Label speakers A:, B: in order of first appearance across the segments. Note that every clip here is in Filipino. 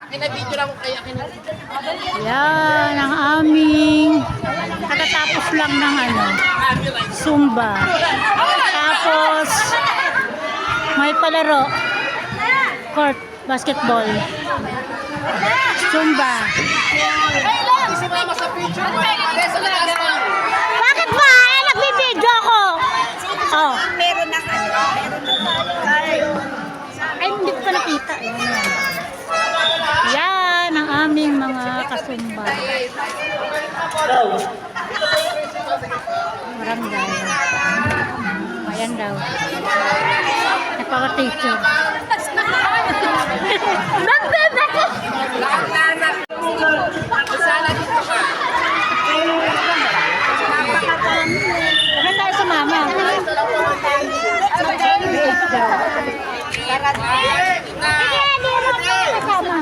A: Pinabidyo lang ko kaya
B: Yan ang aming katatapos lang ng Zumba. Tapos may palaro. Court, basketball. Zumba. Bakit ba? Nagbibidyo ako. Oh.
C: Meron na
B: Ay, hindi ko pa nakita. Yan ang aming mga kasumba. Barangay. Ayan daw. Nagpaka-teacher. Nandun ako! Saan tayo sa mama? Kasama.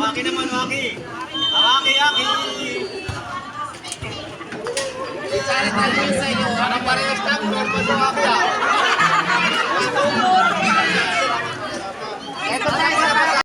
D: Waki naman, Waki. Waki.
A: Isali tayo sa inyo. Parang parehas lang. Normal sa Waki.